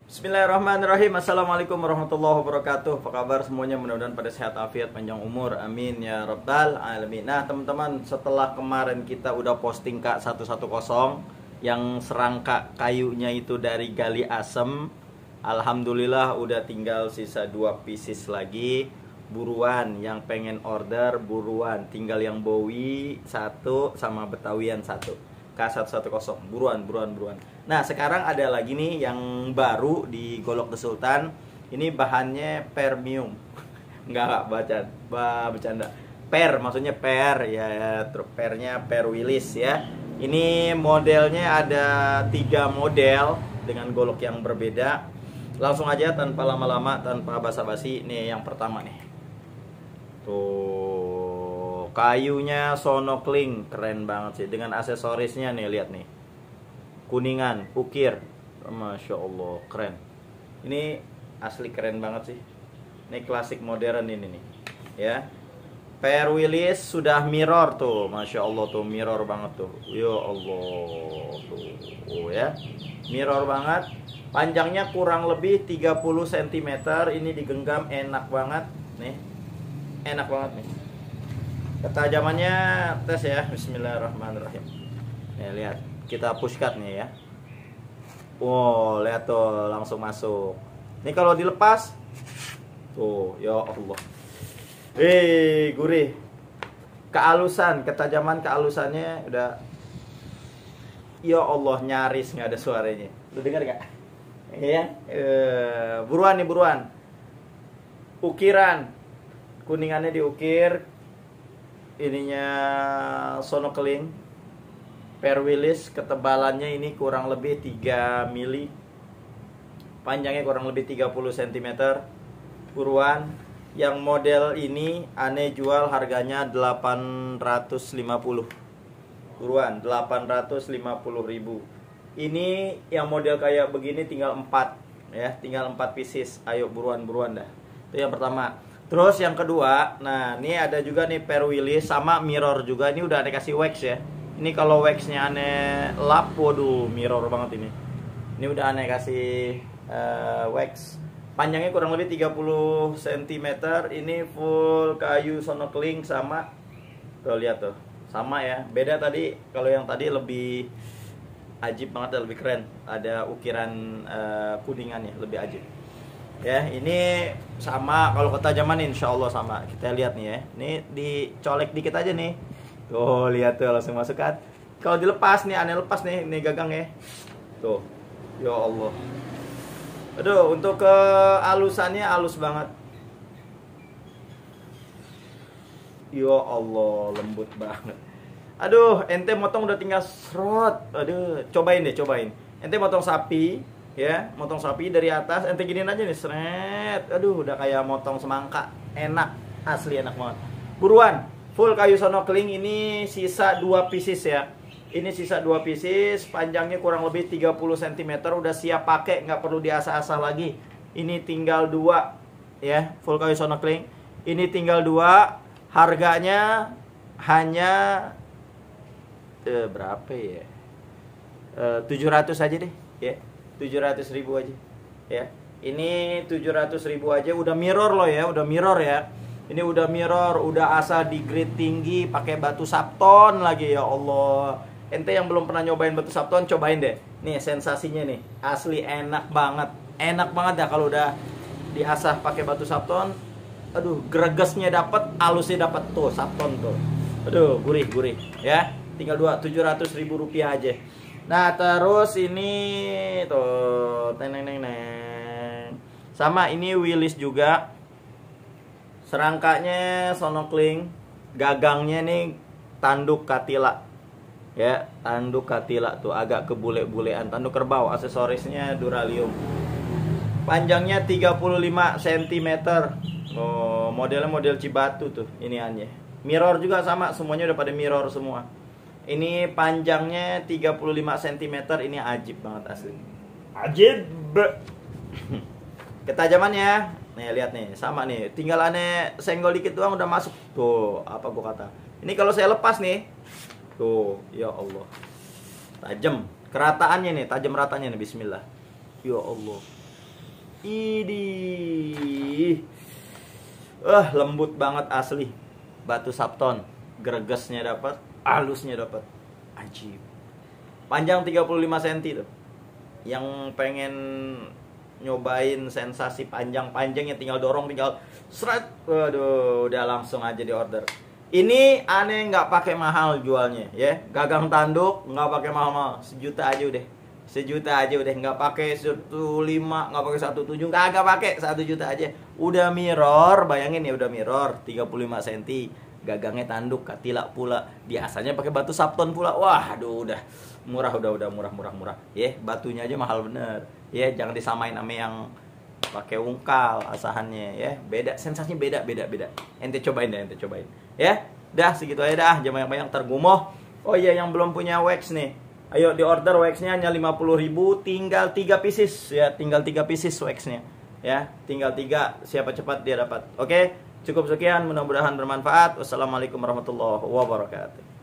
Bismillahirrahmanirrahim. Assalamualaikum warahmatullahi wabarakatuh. Apa kabar semuanya? Mudah-mudahan pada sehat afiat panjang umur. Amin ya rabbal alamin. Nah teman-teman, setelah kemarin kita udah posting K110 yang serangka kayunya itu dari gali asem, alhamdulillah udah tinggal sisa 2 pieces lagi. Buruan yang pengen order, buruan. Tinggal yang Bowie 1 sama Betawian 1. K110, buruan. Nah sekarang ada lagi nih yang baru di Golok The Sultan. Ini bahannya premium. Enggak bercanda. Per, maksudnya per ya, pernya per Willis ya. Ini modelnya ada 3 model dengan golok yang berbeda. Langsung aja tanpa lama-lama, tanpa basa-basi. Nih yang pertama nih. Tuh, kayunya Sonokling, keren banget sih. Dengan aksesorisnya nih, lihat nih. Kuningan, ukir. Masya Allah, keren. Ini asli keren banget sih. Ini klasik modern ini nih. Ya. Per Willis sudah mirror tuh. Masya Allah tuh, mirror banget tuh. Ya Allah tuh. Ya. Mirror banget. Panjangnya kurang lebih 30 cm. Ini digenggam enak banget nih. Enak banget nih. Ketajamannya tes ya. Bismillahirrahmanirrahim. Nih lihat, kita push cut nih ya. Wow, lihat tuh langsung masuk. Ini kalau dilepas tuh, ya Allah. Gurih. Kealusan, ketajaman kealusannya udah, ya Allah, nyaris nggak ada suaranya. Lu dengar gak? Ya, buruan nih, buruan. Ukiran, kuningannya diukir, ininya Sonokling, per Willis, ketebalannya ini kurang lebih 3 mili, panjangnya kurang lebih 30 cm. Buruan. Yang model ini aneh jual harganya 850. Buruan, 850.000. Ini yang model kayak begini tinggal 4 ya, tinggal 4 pieces. Ayo buruan dah. Itu yang pertama. Terus yang kedua, nah ini ada juga nih per Willis sama mirror juga. Ini udah aneh kasih wax ya. Ini kalau waxnya aneh lap, waduh mirror banget ini. Ini udah aneh kasih wax. Panjangnya kurang lebih 30 cm. Ini full kayu Sonokling sama. Tuh lihat tuh. Sama ya. Beda tadi, kalau yang tadi lebih ajib banget, lebih keren. Ada ukiran kuningannya, lebih ajib. Ya, ini sama, kalau ketajaman insya Allah sama. Kita lihat nih ya. Ini dicolek dikit aja nih. Tuh, lihat tuh langsung masuk kan. Kalau dilepas nih, aneh lepas nih, ini gagang ya. Tuh. Ya Allah. Aduh, untuk kealusannya halus banget. Ya Allah, lembut banget. Aduh, ente motong udah tinggal serot. Aduh, cobain deh, cobain. Ente motong sapi, ya, motong sapi dari atas, ente giniin aja nih, seret. Aduh, udah kayak motong semangka. Enak, asli enak banget. Buruan, full kayu Sonokling. Ini sisa 2 pieces ya. Ini sisa 2 pieces, panjangnya kurang lebih 30 cm. Udah siap pakai, nggak perlu diasah-asah lagi. Ini tinggal 2 ya, full kayu Sonokling. Ini tinggal 2. Harganya hanya berapa ya? 700 aja deh ya. 700.000 aja ya. Ini 700.000 aja, udah mirror loh ya, udah mirror ya. Ini udah mirror, udah asal di grade tinggi, pakai batu Sapton lagi, ya Allah. Ente yang belum pernah nyobain batu Sapton, cobain deh. Nih sensasinya nih, asli enak banget. Enak banget ya kalau udah diasah pakai batu Sapton. Aduh, gregesnya dapet, halusnya dapet tuh Sapton tuh. Aduh, gurih ya. Tinggal 700.000 rupiah aja. Nah, terus ini tuh teneng. Sama ini Willis juga. Serangkanya Sonokling, gagangnya nih tanduk Katila. Ya, tanduk Katila tuh agak kebule-bulean, tanduk kerbau, aksesorisnya Duralium. Panjangnya 35 cm. Oh, modelnya model Cibatu tuh iniannya. Mirror juga sama, semuanya udah pada mirror semua. Ini panjangnya 35 cm, ini ajib banget asli. Ajib. Ketajamannya, nih lihat nih, sama nih. Tinggal aneh senggol dikit doang udah masuk. Tuh, apa gua kata. Ini kalau saya lepas nih. Tuh, ya Allah. Tajam. Kerataannya nih, tajam ratanya nih, bismillah. Ya Allah. Idih. Lembut banget asli. Batu Sapton. Gregesnya dapat, halusnya dapat. Ajib. Panjang 35 cm tuh. Yang pengen nyobain sensasi panjang-panjangnya tinggal dorong, tinggal seret. Waduh, udah langsung aja di order. Ini aneh nggak pakai mahal jualnya ya. Gagang tanduk nggak pakai mahal-mahal. Sejuta aja udah. Sejuta aja udah, nggak pakai 1,5, nggak pakai 1,7, kagak pakai 1 juta aja. Udah mirror, bayangin ya, udah mirror 35 cm. Gagangnya tanduk, katila pula. Biasanya pakai batu Sapton pula. Wah, aduh, udah murah, udah murah. Ya, batunya aja mahal bener. Ya, jangan disamain sama yang pakai ungkal asahannya ya. Beda, sensasinya beda. Ente cobain deh, Ya, dah segitu aja dah, jangan banyak-banyak tergumoh. Oh iya, yang belum punya wax nih, ayo di order waxnya hanya 50.000, tinggal 3 pieces ya, tinggal 3 pieces waxnya ya, tinggal 3, siapa cepat dia dapat. Oke, cukup sekian, mudah-mudahan bermanfaat. Wassalamualaikum warahmatullahi wabarakatuh.